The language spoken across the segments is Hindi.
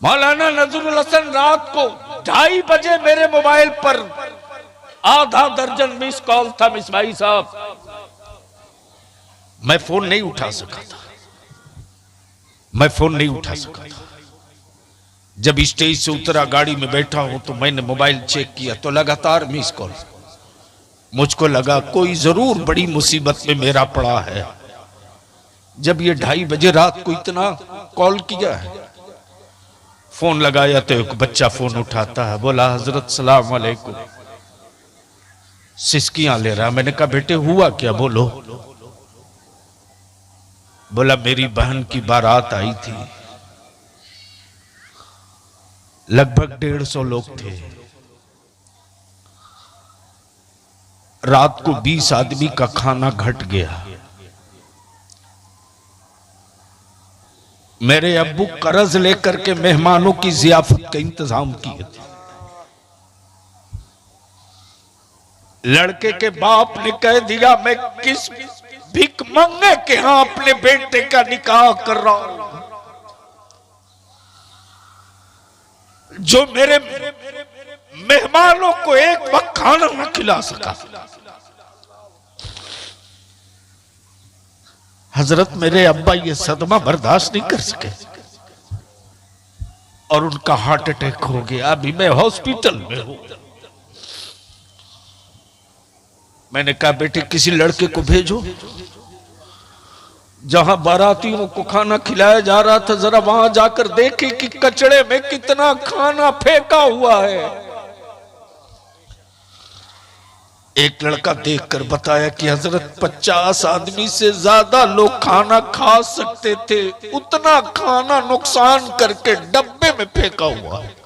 मौलाना नजरुल हसन रात को 2:30 बजे मेरे मोबाइल पर आधा दर्जन मिस कॉल था। मिस भाई साहब, मैं फोन नहीं उठा सका था, मैं फोन नहीं उठा सका था। जब स्टेज से उतरा, गाड़ी में बैठा हूं तो मैंने मोबाइल चेक किया तो लगातार मिस कॉल। मुझको लगा कोई जरूर बड़ी मुसीबत में मेरा पड़ा है। जब ये 2:30 बजे रात को इतना कॉल किया है, फोन लगाया तो एक बच्चा फोन उठाता है, बोला हजरत सलाम अलैकुम। सिसकियां ले रहा। मैंने कहा बेटे हुआ क्या, बोलो। बोला मेरी बहन की बारात आई थी, लगभग 150 लोग थे। रात को 20 आदमी का खाना घट गया। मेरे अब्बू कर्ज लेकर के मेहमानों की जियाफत का इंतजाम किए थे। लड़के के बाप ने कह दिया मैं किस भिख मंगे के यहां अपने बेटे का निकाह कर रहा हूं, जो मेरे मेहमानों को एक वक्त खाना न खिला सका। हजरत मेरे अब्बा ये सदमा बर्दाश्त नहीं कर सके और उनका हार्ट अटैक हो गया। अभी मैं हॉस्पिटल में हूं। मैंने कहा बेटे किसी लड़के को भेजो, जहां बारातियों को खाना खिलाया जा रहा था जरा वहां जाकर देखे कि कचड़े में कितना खाना फेंका हुआ है। एक लड़का देखकर बताया कि हजरत 50 आदमी से ज्यादा लोग खाना खा सकते थे, उतना खाना नुकसान करके डब्बे में फेंका हुआ है।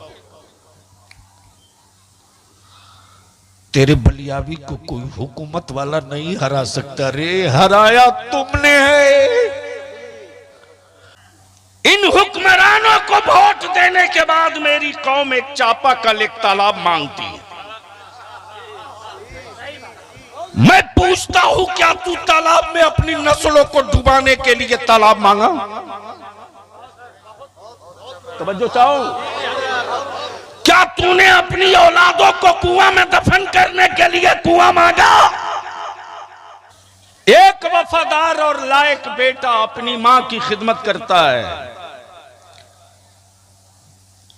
तेरे बलियावी को कोई हुकूमत वाला नहीं हरा सकता रे, हराया तुमने है। इन हुक्मरानों को वोट देने के बाद मेरी कौम एक चापाकल, एक तालाब मांगती है। मैं पूछता हूं क्या तू तालाब में अपनी नस्लों को डुबाने के लिए तालाब मांगा? तवज्जो चाहो। क्या तूने अपनी औलादों को कुआं में दफन करने के लिए कुआं मांगा? एक वफादार और लायक बेटा अपनी मां की खिदमत करता है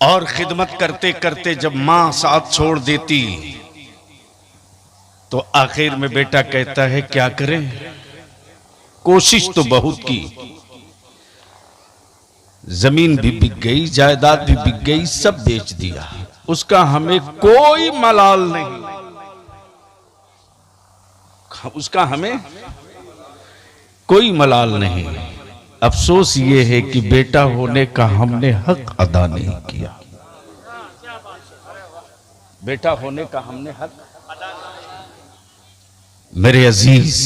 और खिदमत करते करते जब मां साथ छोड़ देती तो आखिर में बेटा कहता है क्या करें, कोशिश तो बहुत की, जमीन भी बिक गई, जायदाद भी बिक गई, सब बेच दिया, उसका हमें कोई मलाल नहीं, उसका हमें कोई मलाल नहीं। अफसोस ये है कि बेटा होने का हमने हक अदा नहीं किया। बेटा होने का हमने हक। मेरे अजीज,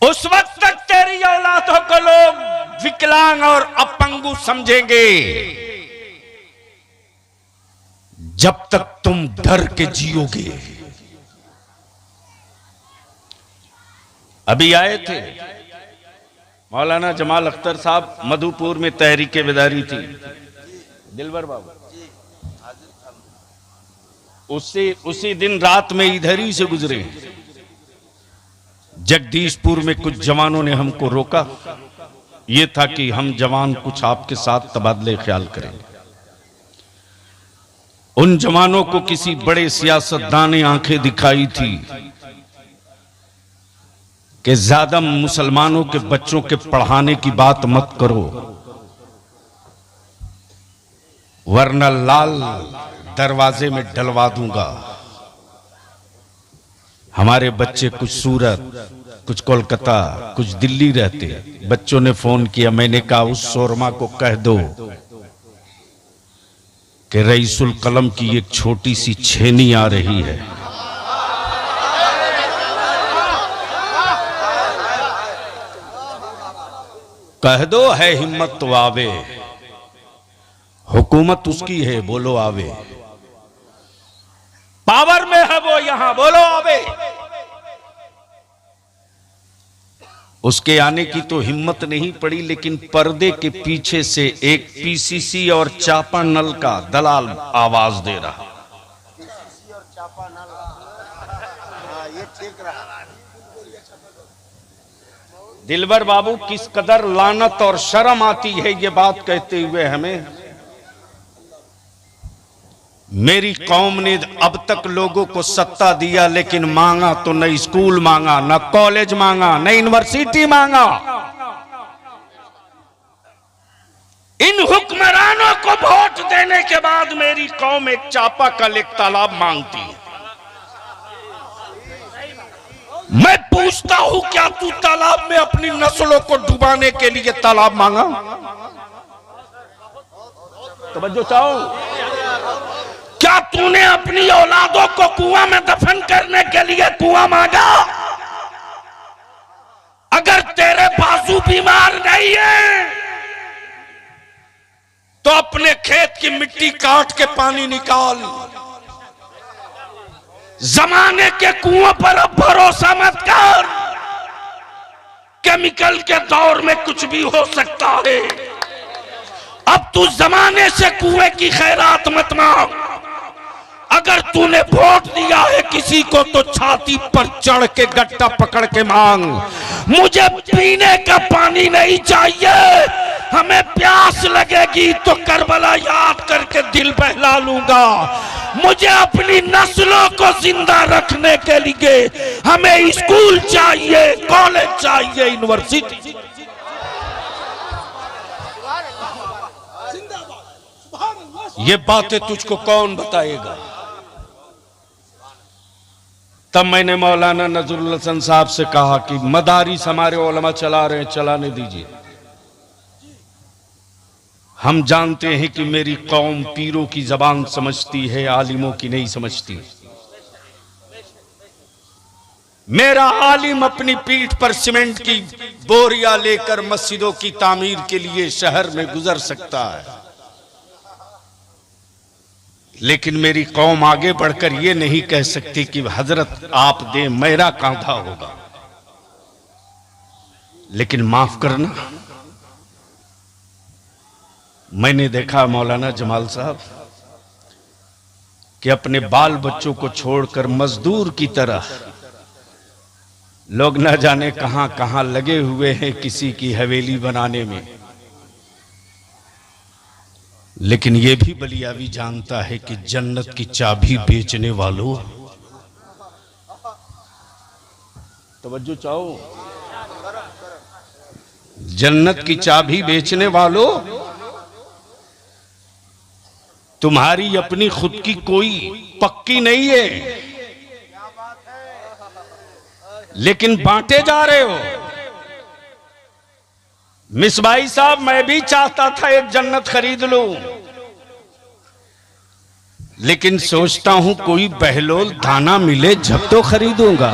उस वक्त तक तेरी औलादों को लोग विकलांग और अपंगु समझेंगे जब तक तुम डर के जियोगे। अभी आए थे मौलाना जमाल अख्तर साहब, मधुपुर में तहरीके बेदारी थी, दिलवर बाबू, उसी दिन रात में इधर ही से गुजरे। जगदीशपुर में कुछ जवानों ने हमको रोका, यह था कि हम जवान कुछ आपके साथ तबादले ख्याल करेंगे। उन जवानों को किसी बड़े सियासतदान ने आंखें दिखाई थी कि ज्यादा मुसलमानों के बच्चों के पढ़ाने की बात मत करो, वरना लाल दरवाजे में डलवा दूंगा। हमारे बच्चे कुछ सूरत, कुछ कोलकाता, कुछ दिल्ली रहते। बच्चों ने फोन किया, मैंने कहा उस शोरमा को कह दो कि रईसुल कलम की एक छोटी सी छेनी आ रही है, कह दो है हिम्मत तो आवे, हुकूमत उसकी है, बोलो आवे, पावर में है वो यहां, बोलो आवे। उसके आने की तो हिम्मत नहीं पड़ी, लेकिन पर्दे के पीछे से एक पीसीसी और चापानल का दलाल आवाज दे रहा। पीसीसी और चापानल, हाँ ये ठीक रहा। दिलबर बाबू, किस कदर लानत और शर्म आती है ये बात कहते हुए हमें। मेरी कौम ने अब तक लोगों को सत्ता दिया, लेकिन मांगा तो न स्कूल मांगा, न कॉलेज मांगा, न यूनिवर्सिटी मांगा। इन हुक्मरानों को वोट देने के बाद मेरी कौम एक चापाकल, एक तालाब मांगती है। मैं पूछता हूं, क्या तू तालाब में अपनी नस्लों को डुबाने के लिए तालाब मांगा? तवज्जो चाहो। क्या तूने अपनी औलादों को कुआं में दफन करने के लिए कुआं मांगा? अगर तेरे बाजू बीमार नहीं है तो अपने खेत की मिट्टी काट के पानी निकाल। जमाने के कुआं पर अब भरोसा मत कर। केमिकल के दौर में कुछ भी हो सकता है। अब तू जमाने से कुएं की खैरात मत मांग। अगर तूने वोट दिया है किसी को तो छाती पर चढ़ के गट्टा पकड़ के मांग। मुझे पीने का पानी नहीं चाहिए, हमें प्यास लगेगी तो करबला याद करके दिल बहला लूंगा। मुझे अपनी नस्लों को जिंदा रखने के लिए हमें स्कूल चाहिए, कॉलेज चाहिए, यूनिवर्सिटी। ये बातें तुझको कौन बताएगा? तब मैंने मौलाना नजरुल हसन साहब से कहा कि मदारिस हमारे उलमा चला रहे हैं, चलाने दीजिए। हम जानते हैं कि मेरी कौम पीरों की जबान समझती है, आलिमों की नहीं समझती। मेरा आलिम अपनी पीठ पर सीमेंट की बोरियां लेकर मस्जिदों की तामीर के लिए शहर में गुजर सकता है, लेकिन मेरी कौम आगे बढ़कर यह नहीं कह सकती कि हजरत आप दे, मेरा कांधा होगा। लेकिन माफ करना, मैंने देखा मौलाना जमाल साहब कि अपने बाल बच्चों को छोड़कर मजदूर की तरह लोग न जाने कहां कहां लगे हुए हैं किसी की हवेली बनाने में। लेकिन यह भी बलियावी जानता है कि जन्नत की चाबी बेचने वालों, तवज्जो चाहो, जन्नत की चाबी बेचने वालों, तुम्हारी अपनी खुद की कोई पक्की नहीं है, लेकिन बांटे जा रहे हो। मिसबाई साहब, मैं भी चाहता था एक जन्नत खरीद लूं, लेकिन सोचता हूं कोई बहलोल दाना मिले जब तो खरीदूंगा।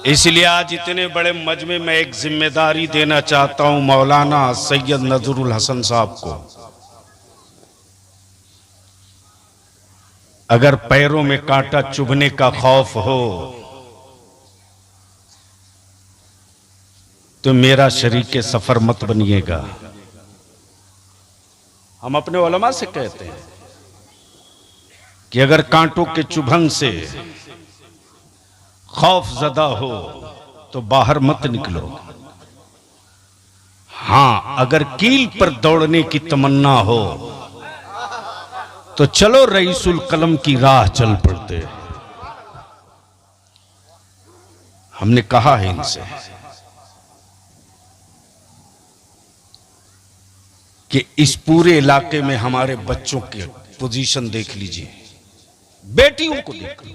इसलिए आज इतने बड़े मजमे में एक जिम्मेदारी देना चाहता हूं मौलाना सैयद नजरुल हसन साहब को। अगर पैरों में कांटा चुभने का खौफ हो तो मेरा शरीके सफर मत बनिएगा। हम अपने उलमा से कहते हैं कि अगर कांटों के चुभन से खौफ ज़दा हो तो बाहर मत निकलो। हां, अगर कील पर दौड़ने की तमन्ना हो तो चलो रईसुल कलम की राह चल पड़ते। हमने कहा है इनसे कि इस पूरे इलाके में हमारे बच्चों की पोजीशन देख लीजिए, बेटियों को देख लो।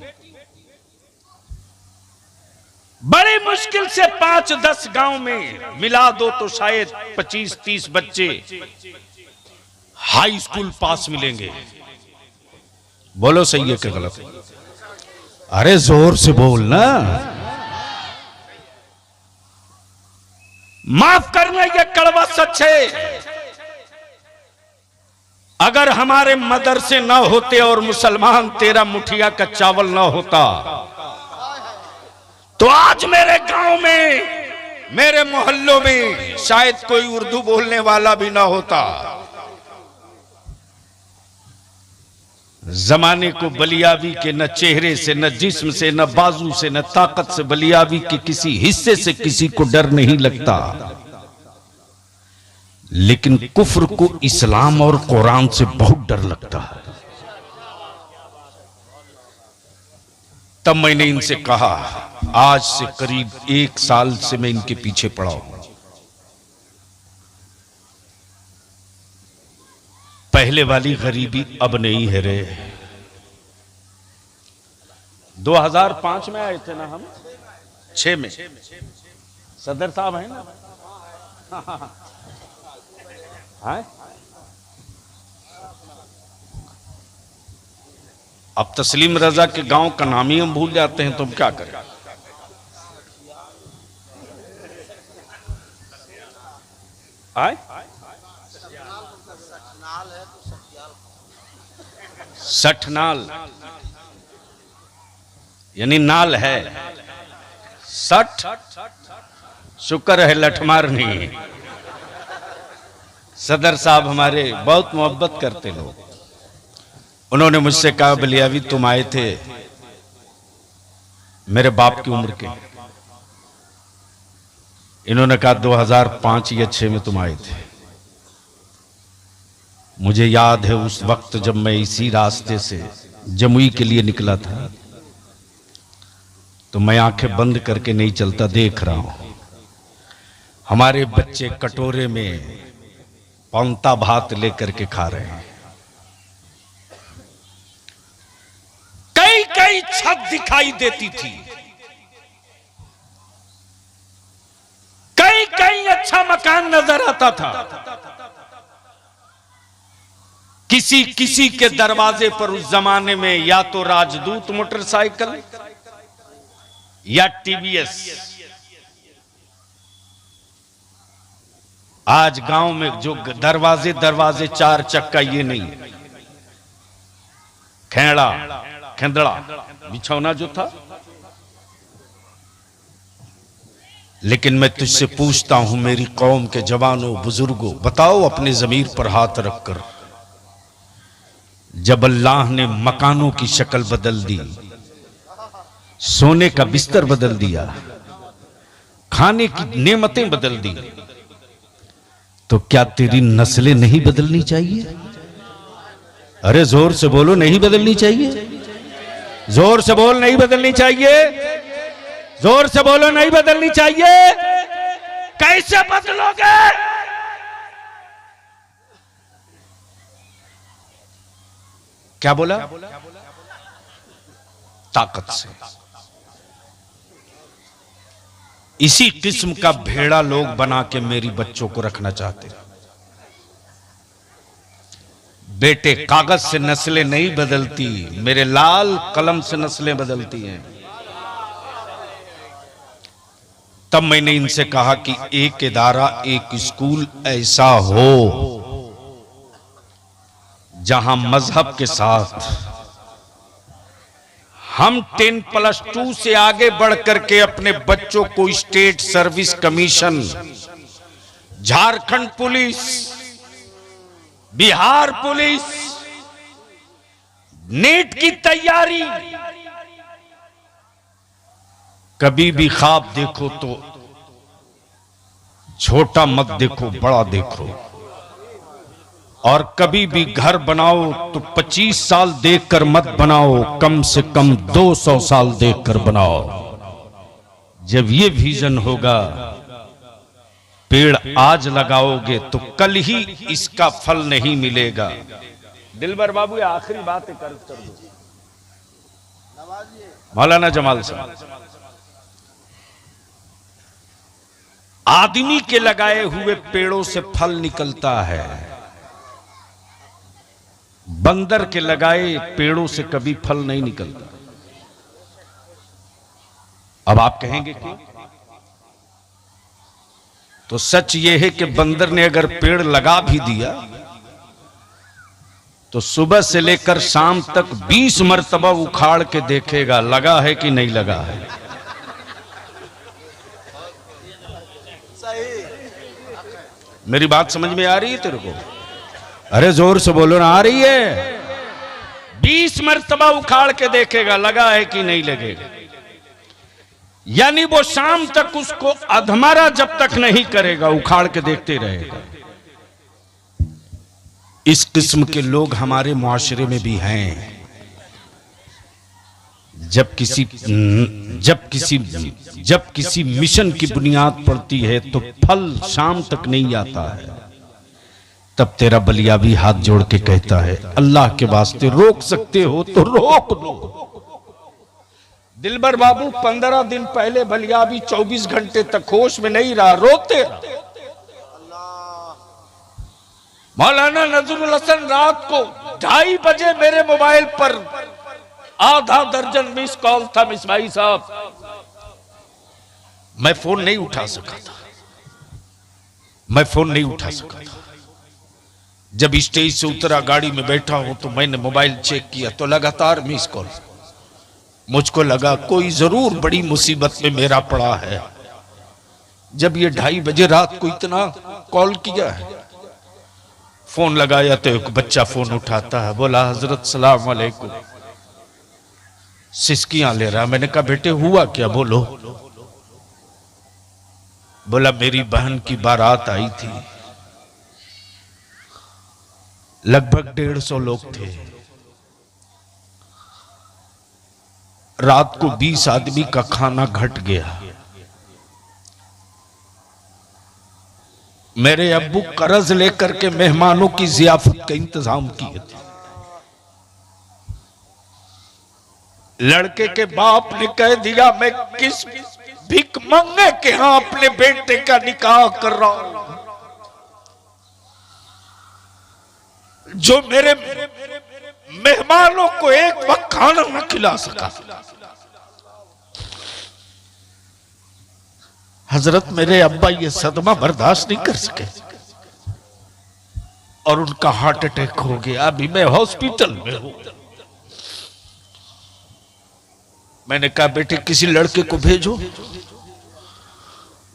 बड़ी मुश्किल से 5-10 गांव में मिला दो तो शायद 25-30 बच्चे हाई स्कूल पास मिलेंगे। बोलो सही है कि गलत? अरे जोर से बोल ना। माफ करना, यह कड़वा सच है। अगर हमारे मदरसे न होते और मुसलमान तेरा मुठिया का चावल न होता तो आज मेरे गांव में, मेरे मोहल्लों में शायद कोई उर्दू बोलने वाला भी ना होता। जमाने को बलियावी के न चेहरे से, न जिस्म से, न बाजू से, न ताकत से, बलियावी के किसी हिस्से से किसी को डर नहीं लगता। लेकिन कुफ्र को इस्लाम और कुरान से बहुत डर लगता है। तब मैंने इनसे कहा, आज से करीब 1 साल से मैं इनके पीछे पड़ा हूं। पहले वाली गरीबी अब नहीं है रे। 2005 में आए थे ना हम, 6 में सदर साहब है ना। हाँ? अब तस्लीम रजा के गांव का नाम ही हम भूल जाते हैं तो हम क्या करें। आए? सठनाल यानी नाल है। सठ शुक्र है लठमार नहीं है। सदर साहब हमारे बहुत मोहब्बत करते लोग। उन्होंने मुझसे कहा, बलियावी तुम आए थे मेरे बाप की उम्र के। इन्होंने कहा 2005 या 6 में तुम आए थे। मुझे याद है उस वक्त जब मैं इसी रास्ते से जमुई के लिए निकला था तो मैं आंखें बंद करके नहीं चलता, देख रहा हूं हमारे बच्चे कटोरे में पौंता भात लेकर के खा रहे हैं। कई कई छत दिखाई देती थी, कई कई अच्छा मकान नजर आता था। किसी किसी के दरवाजे पर उस जमाने में या तो राजदूत मोटरसाइकिल या टीवीएस। आज गांव में जो दरवाजे दरवाजे 4 चक्का, ये नहीं, खेड़ा खेंदड़ा बिछौना जो था। लेकिन मैं तुझसे पूछता हूं, मेरी कौम के जवानों बुजुर्गों, बताओ अपने जमीर पर हाथ रखकर, जब अल्लाह ने मकानों की शक्ल बदल दी, सोने का बिस्तर बदल दिया, खाने की नेमतें बदल दी, तो क्या तेरी नस्लें नहीं बदलनी चाहिए? अरे जोर से बोलो, नहीं बदलनी चाहिए? जोर से बोल, नहीं बदलनी चाहिए? जोर से बोलो, नहीं बदलनी चाहिए? कैसे बदलोगे? क्या बोला? ताकत से। इसी किस्म का भेड़ा लोग बना के मेरी बच्चों को रखना चाहते हैं। बेटे, कागज से नस्लें नहीं बदलती, मेरे लाल कलम से नस्लें बदलती हैं। तब मैंने इनसे कहा कि एक इदारा, एक स्कूल ऐसा हो जहां मजहब के साथ हम 10+2 से आगे बढ़ करके अपने बच्चों को state service commission, Jharkhand police, Bihar police, NEET की तैयारी। कभी भी ख्वाब देखो तो छोटा मत देखो, बड़ा देखो। और कभी भी घर बनाओ तो 25 साल देखकर मत बनाओ, कम से कम 200 साल देखकर बनाओ। जब ये विजन होगा, पेड़ आज लगाओगे तो कल ही इसका फल नहीं मिलेगा। दिलबर बाबू, ये आखिरी बात कर दो। मौलाना जमाल साहब, आदमी के लगाए हुए पेड़ों से फल निकलता है, बंदर के लगाए पेड़ों से कभी फल नहीं निकलता। अब आप कहेंगे क्यों? तो सच यह है कि बंदर ने अगर पेड़ लगा भी दिया तो सुबह से लेकर शाम तक 20 मरतबा उखाड़ के देखेगा लगा है कि नहीं लगा है। सही। मेरी बात समझ में आ रही है तेरे को? अरे जोर से बोलो ना, आ रही है? 20 मरतबा उखाड़ के देखेगा लगा है कि नहीं लगेगा। यानी वो शाम तक उसको अधमरा जब तक नहीं करेगा उखाड़ के देखते रहेगा। इस किस्म के लोग हमारे मुआशरे में भी हैं। जब किसी मिशन की बुनियाद पड़ती है तो फल शाम तक नहीं आता है, तब तेरा बलिया भी हाथ जोड़ के कहता है अल्लाह के वास्ते रोक सकते हो तो रोक लो। दिलबर बाबू 15 दिन पहले बलिया भी 24 घंटे तक होश में नहीं रहा, रोते रहा। मौलाना नजरुल हसन रात को 2:30 बजे मेरे मोबाइल पर आधा दर्जन मिस कॉल था मिसबाई साहब, मैं फोन नहीं उठा सका था। जब स्टेज से उतरा गाड़ी में बैठा हूं तो मैंने मोबाइल चेक किया तो लगातार मिस कॉल। मुझको लगा कोई जरूर बड़ी मुसीबत में मेरा पड़ा है। जब ये 2:30 बजे रात को इतना कॉल किया है, फोन लगाया तो एक बच्चा फोन उठाता है, बोला हजरत सलाम अलैकुम। सिसकियां ले रहा। मैंने कहा बेटे हुआ क्या, बोलो। बोला मेरी बहन की बारात आई थी, लगभग 150 लोग थे। रात को 20 आदमी का खाना घट गया। मेरे अब्बू कर्ज लेकर के मेहमानों की जियाफत का इंतजाम किए थे। लड़के के बाप ने कह दिया मैं किस भिख मंगे के यहां अपने बेटे का निकाह कर रहा हूं, जो मेरे मेहमानों को एक वक्त खाना न खिला सका। हजरत मेरे अब्बा ये सदमा बर्दाश्त नहीं कर सके और उनका हार्ट अटैक हो गया। अभी मैं हॉस्पिटल में हूं। मैंने कहा बेटे किसी लड़के को भेजो,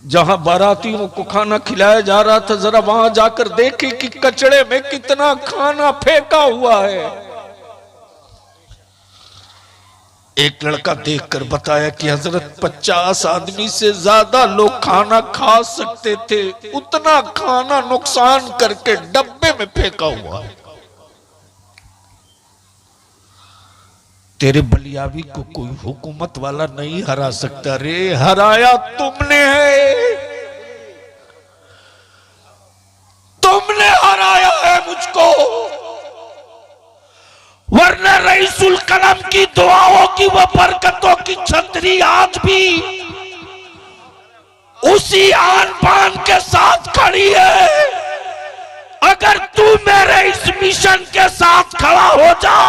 जहां बारातियों को खाना खिलाया जा रहा था जरा वहां जाकर देखे कि कचड़े में कितना खाना फेंका हुआ है। एक लड़का देखकर बताया कि हजरत 50 आदमी से ज्यादा लोग खाना खा सकते थे, उतना खाना नुकसान करके डब्बे में फेंका हुआ है। तेरे बलियावी को कोई हुकूमत वाला नहीं हरा सकता रे, हराया तुमने है, तुमने हराया है मुझको। वरना रईसुल कलम की दुआओं की वो बरकतों की छतरी आज भी उसी आन बान के साथ खड़ी है। अगर तू मेरे इस मिशन के साथ खड़ा हो जा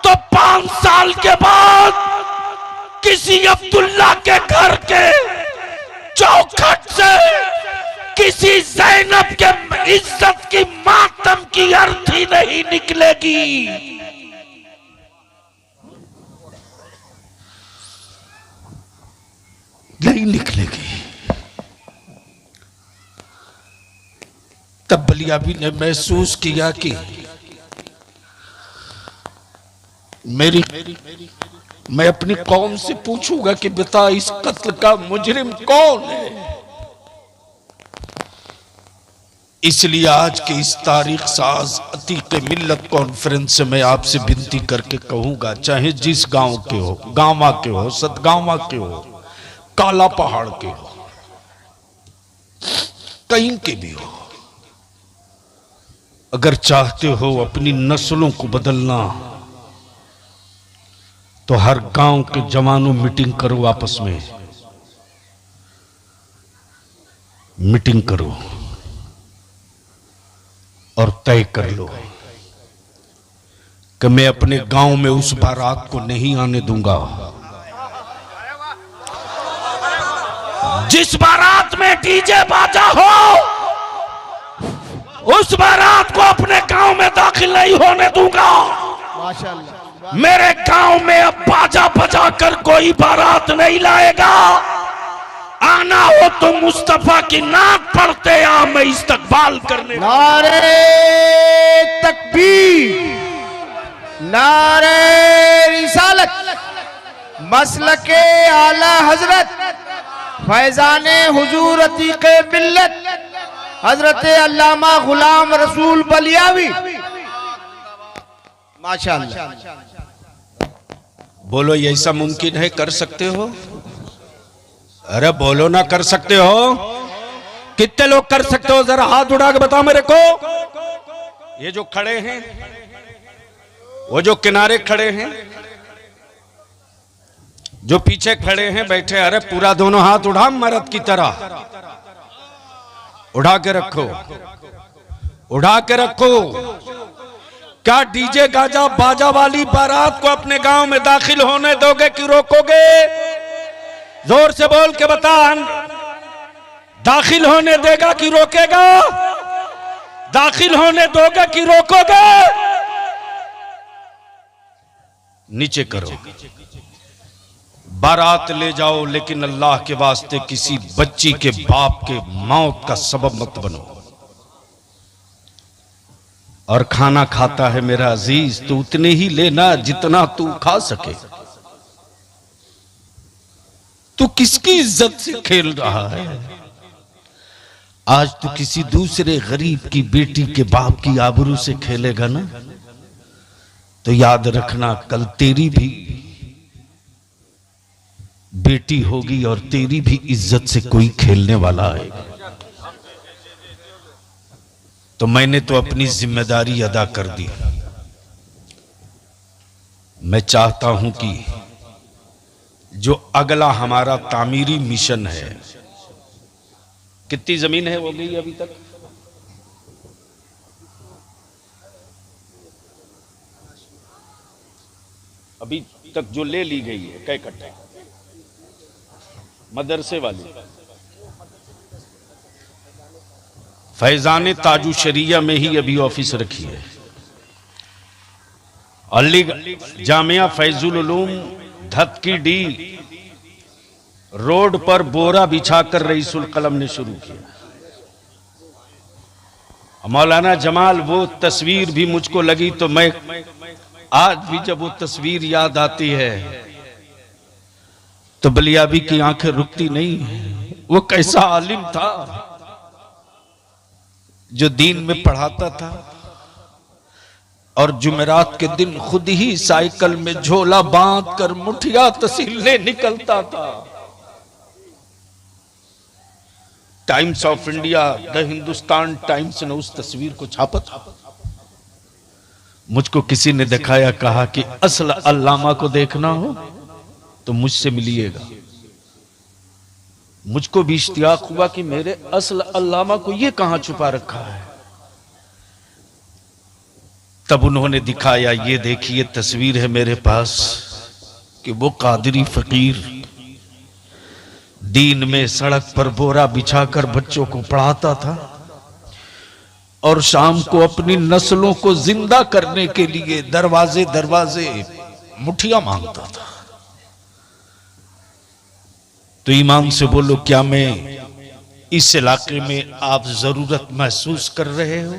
तो 5 साल के बाद किसी अब्दुल्ला के घर के चौखट से किसी ज़ैनब के इज्जत की मातम की अर्थी नहीं निकलेगी। नहीं निकलेगी। तब बलियाबी ने महसूस किया कि मैं अपनी कौम से पूछूंगा कि बता इस कत्ल का मुजरिम कौन है। इसलिए आज के इस तारीख साज अतीक मिल्लत कॉन्फ्रेंस से मैं आपसे विनती करके कहूंगा, चाहे जिस गांव के हो, गांवा के हो, सतगांवा के हो, काला पहाड़ के हो, कहीं के भी हो, अगर चाहते हो अपनी नस्लों को बदलना तो हर गांव के जवानों मीटिंग करो, आपस में मीटिंग करो और तय कर लो कि मैं अपने गांव में उस बारात को नहीं आने दूंगा। जिस बारात में डीजे बाजा हो उस बारात को अपने गांव में दाखिल नहीं होने दूंगा। माशाअल्लाह। मेरे गांव में अब बाजा बजा कर कोई बारात नहीं लाएगा। आना हो तो मुस्तफा की नात पढ़ते आ, मैं इस्तकबाल करने। नारे तकबीर, नारे रिसालत, मसलके आला हजरत फैजाने हुजूर अतीके मिल्लत हजरत अल्लामा गुलाम रसूल बलियावी। माशाअल्लाह। बोलो ये ऐसा मुमकिन है, कर सकते हो? अरे बोलो ना, कर सकते हो? कितने लोग कर सकते हो? जरा हाथ उठा के बताओ मेरे को। ये जो खड़े हैं, वो जो किनारे खड़े हैं, जो पीछे खड़े हैं बैठे, अरे पूरा दोनों हाथ उठा मर्द की तरह उठा के रखो, उठा के रखो। क्या डीजे गाजा बाजा वाली बारात को अपने गांव में दाखिल होने दोगे कि रोकोगे? जोर से बोल के बता, दाखिल होने देगा कि रोकेगा? दाखिल होने दोगे कि रोकोगे? नीचे करो। बारात ले जाओ, लेकिन अल्लाह के वास्ते किसी बच्ची के बाप के मौत का सबब मत बनो। और खाना खाता है मेरा अजीज, तो उतने ही लेना जितना तू खा सके। तू किसकी इज्जत से खेल रहा है? आज तू किसी दूसरे गरीब की बेटी के बाप की आबरू से खेलेगा ना, तो याद रखना कल तेरी भी बेटी होगी और तेरी भी इज्जत से कोई खेलने वाला आएगा। तो मैंने तो अपनी जिम्मेदारी अदा कर दी। मैं चाहता हूं कि जो अगला हमारा तामीरी मिशन है, कितनी जमीन है हो गई अभी तक? अभी तक जो ले ली गई है कै कट्टे? मदरसे वाली फैजान ताजु शरिया में ही अभी ऑफिस रखी है। अली जामिया फैजुल उलूम धतकी डी रोड पर बोरा बिछाकर रईसुल कलम ने शुरू किया। मौलाना जमाल, वो तस्वीर भी मुझको लगी तो मैं आज भी जब वो तस्वीर याद आती है तो बलियाबी की आंखें रुकती नहीं। वो कैसा आलिम था जो दीन में पढ़ाता था और जुमेरात के दिन खुद ही साइकिल में झोला बांध कर मुठिया तहसीलने निकलता था। Times of India, the Hindustan times ने उस तस्वीर को छापा था। मुझको किसी ने दिखाया, कहा कि असल अल्लामा को देखना हो तो मुझसे मिलिएगा। मुझको भी इश्तियाक हुआ कि मेरे असल अल्लामा को ये कहां छुपा रखा है। तब उन्होंने दिखाया, ये देखिए तस्वीर है मेरे पास कि वो कादरी फकीर दीन में सड़क पर बोरा बिछाकर बच्चों को पढ़ाता था और शाम को अपनी नस्लों को जिंदा करने के लिए दरवाजे दरवाजे मुठियां मांगता था। तो ईमान से बोलो, क्या मैं इस इलाके में आप जरूरत महसूस कर रहे हो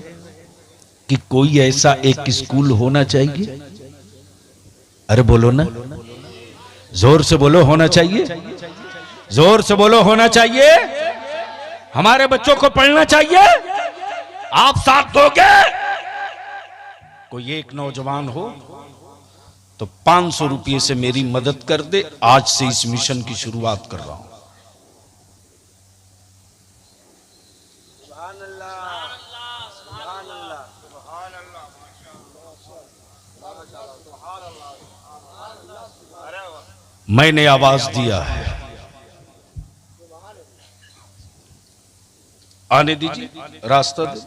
कि कोई ऐसा एक स्कूल होना चाहिए? अरे बोलो ना, जोर से बोलो, होना चाहिए। जोर से बोलो, होना चाहिए। हमारे बच्चों को पढ़ना चाहिए। आप साथ दोगे? कोई एक नौजवान हो तो 500 रुपये से मेरी मदद कर दे। आज से इस मिशन की शुरुआत कर रहा हूं। मैंने आवाज दिया है, आने दीजिए, रास्ता दे।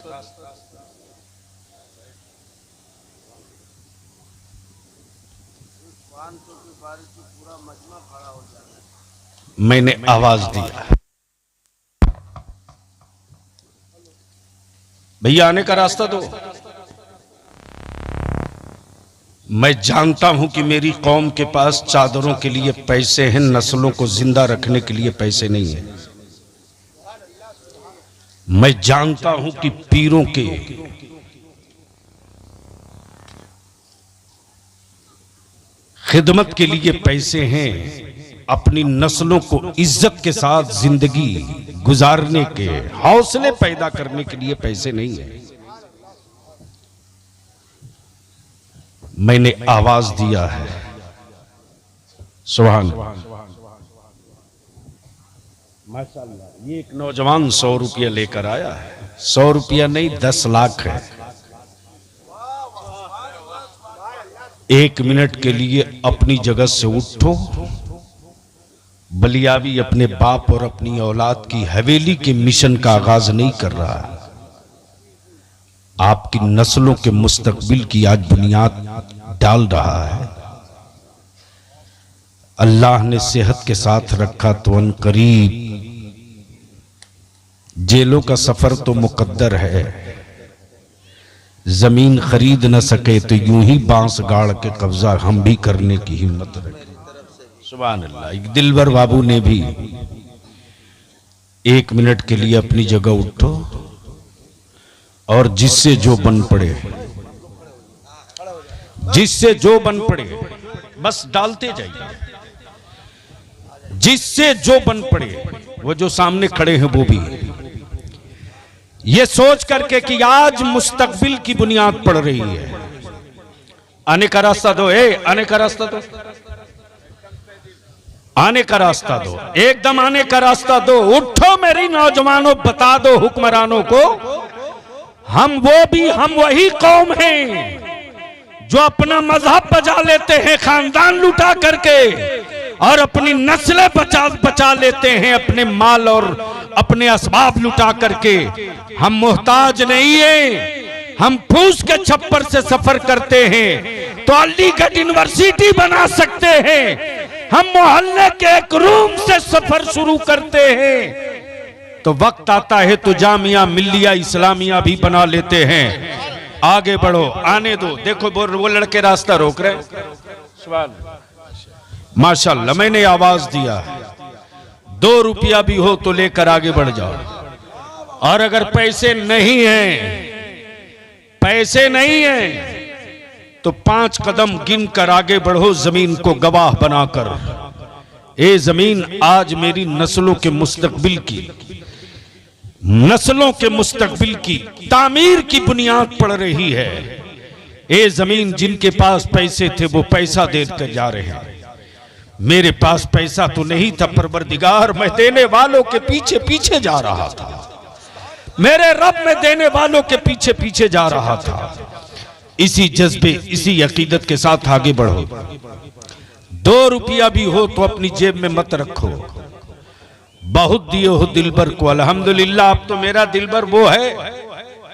मैंने आवाज दिया। भैया आने का रास्ता दो। मैं जानता हूं कि मेरी कौम के पास चादरों के लिए पैसे हैं, नस्लों को जिंदा रखने के लिए पैसे नहीं है। मैं जानता हूं कि पीरों के खिदमत के लिए पैसे हैं, अपनी नस्लों को इज्जत के साथ जिंदगी गुजारने के हौसले पैदा करने के लिए पैसे नहीं है। मैंने आवाज दिया है, सुभान माशाअल्लाह। ये एक नौजवान 100 रुपया लेकर आया है। 100 रुपया नहीं, 10 लाख है। 1 मिनट के लिए अपनी जगह से उठो। बलियावी अपने बाप और अपनी औलाद की हवेली के मिशन का आगाज नहीं कर रहा, आपकी नस्लों के मुस्तकबिल की आज बुनियाद डाल रहा है। अल्लाह ने सेहत के साथ रखा तो अनकरीब जेलों का सफर तो मुकद्दर है। जमीन खरीद न सके तो यूं ही बांस गाड़ के कब्जा हम भी करने की हिम्मत रखें। सुभान अल्लाह। एक दिलबर बाबू ने भी 1 मिनट के लिए अपनी जगह उठो और जिससे जो बन पड़े, जिससे जो बन पड़े बस डालते जाइए। जिससे जो बन पड़े, वो जो सामने खड़े हैं वो भी ये सोच करके कि आज मुस्तकबिल की बुनियाद पड़ रही है। आने का रास्ता दो, आने का रास्ता दो, आने का रास्ता दो, एकदम आने का रास्ता दो। उठो मेरी नौजवानों, बता दो हुक्मरानों को, हम वही कौम हैं जो अपना मजहब बचा लेते हैं खानदान लुटा करके, और अपनी नस्लें बचा लेते हैं अपने माल और अपने असबाब लुटा करके। हम मोहताज नहीं हैं, हम फूस के छप्पर से सफर करते हैं तो अलीगढ़ यूनिवर्सिटी बना सकते हैं। हम मोहल्ले के एक रूम से सफर शुरू करते हैं तो वक्त आता है तो जामिया मिल्लिया इस्लामिया भी बना लेते हैं। आगे बढ़ो, आने दो। देखो वो लड़के रास्ता रोक रहे। माशाल्लाह, मैंने आवाज दिया है, 2 रुपया भी हो तो लेकर आगे बढ़ जाओ। और अगर पैसे नहीं हैं तो 5 कदम गिन कर आगे बढ़ो, जमीन को गवाह बनाकर। ए जमीन, आज मेरी नस्लों के मुस्तकबिल की तामीर की बुनियाद पड़ रही है। ए जमीन, जिनके पास पैसे थे वो पैसा देकर जा रहे हैं। मेरे पास पैसा तो नहीं था परवरदिगार, मैं देने वालों के पीछे पीछे जा रहा था। मेरे रब में देने वालों के पीछे पीछे जा रहा था। इसी जज्बे, इसी अकीदत के साथ आगे बढ़ो। 2 रुपया भी हो तो अपनी जेब में मत रखो। बहुत दिए हो दिलबर को, अल्हम्दुलिल्लाह। अब तो मेरा दिलबर वो है,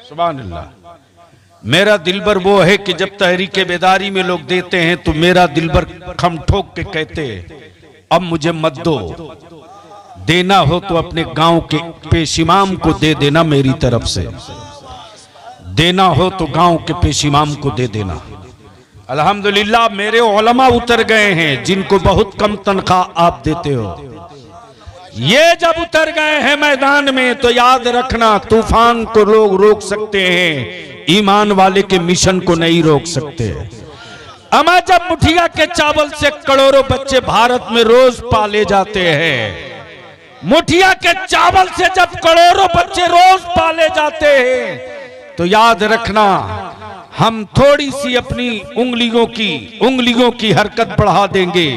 सुभान अल्लाह, मेरा दिलबर वो है कि जब तहरीके बेदारी में लोग देते हैं तो मेरा दिलबर खम ठोक के कहते अब मुझे मत दो। देना हो तो अपने गांव के पेशिमाम को दे देना, मेरी तरफ से देना हो तो गांव के पेशिमाम को दे देना। अल्हम्दुलिल्लाह, मेरे उलमा उतर गए हैं जिनको बहुत कम तनख्वाह आप देते हो। ये जब उतर गए हैं मैदान में तो याद रखना, तूफान को लोग रोक सकते हैं, ईमान वाले के मिशन को नहीं रोक सकते। अमा जब मुठिया के चावल से करोड़ों बच्चे भारत में रोज पाले जाते हैं, मुठिया के चावल से जब करोड़ों बच्चे रोज पाले जाते हैं तो याद रखना, हम थोड़ी सी अपनी उंगलियों की हरकत बढ़ा देंगे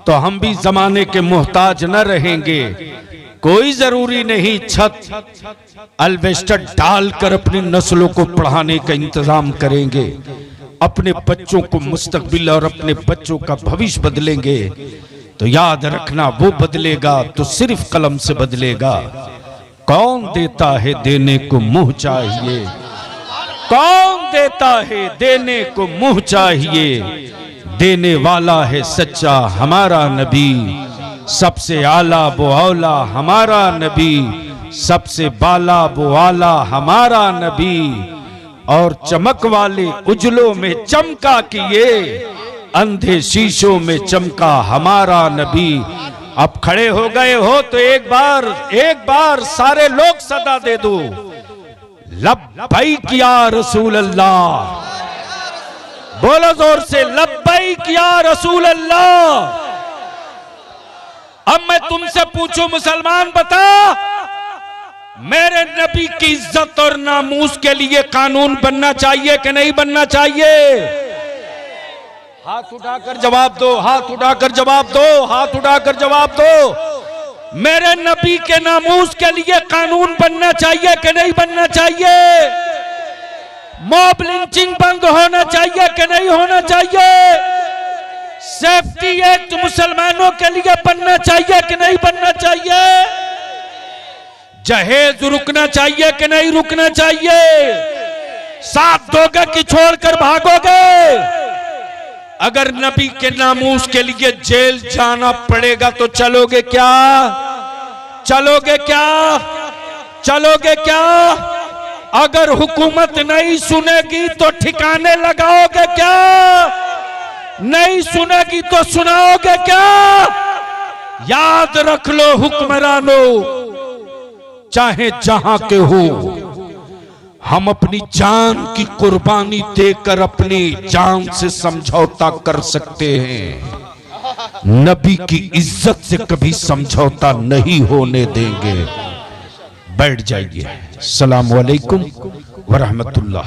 तो हम भी जमाने के मोहताज न रहेंगे। कोई जरूरी नहीं छत अल्वेस्टर डालकर अपनी नस्लों को पढ़ाने का इंतजाम करेंगे, अपने बच्चों को मुस्तकबिल और अपने बच्चों का भविष्य बदलेंगे तो याद रखना, वो बदलेगा तो सिर्फ कलम से बदलेगा। कौन देता है देने को मुंह चाहिए, कौन देता है देने को मुंह चाहिए। देने वाला है सच्चा हमारा नबी, सबसे आला वो औला हमारा नबी। सबसे बाला वो आला हमारा नबी, और चमक वाले उजलों में चमका किए, अंधे शीशों में चमका हमारा नबी। अब खड़े हो गए हो तो एक बार सारे लोग सदा दे दो, लब्बैक या रसूल अल्लाह। बोलो जोर से, लब्बैक या रसूल अल्लाह। अब मैं तुमसे पूछूं मुसलमान, बता, मेरे नबी की इज्जत और नामूस के लिए कानून बनना चाहिए कि नहीं बनना चाहिए? हाथ उठाकर जवाब दो, हाथ उठाकर जवाब दो, हाथ उठाकर जवाब दो। मेरे नबी के नामूस के लिए कानून बनना चाहिए कि नहीं बनना चाहिए? मॉब लिंचिंग बंद होना चाहिए कि नहीं होना चाहिए? सेफ्टी एक्ट मुसलमानों के लिए बनना चाहिए कि नहीं बनना चाहिए? जहेज रुकना चाहिए कि नहीं रुकना चाहिए? साथ दोगे कि छोड़कर भागोगे? अगर नबी के नामूस के लिए जेल जाना पड़ेगा तो चलोगे क्या? चलोगे क्या? चलोगे क्या? अगर हुकूमत नहीं सुनेगी तो ठिकाने लगाओगे क्या? नहीं सुनेगी तो सुनाओगे क्या? याद रख लो हुक्मरानों, चाहे जहां के हो, हम अपनी जान की कुर्बानी देकर अपनी जान से समझौता कर सकते हैं, नबी की इज्जत से कभी समझौता नहीं होने देंगे। बैठ जाइए। अस्सलाम वालेकुम व रहमतुल्लाह।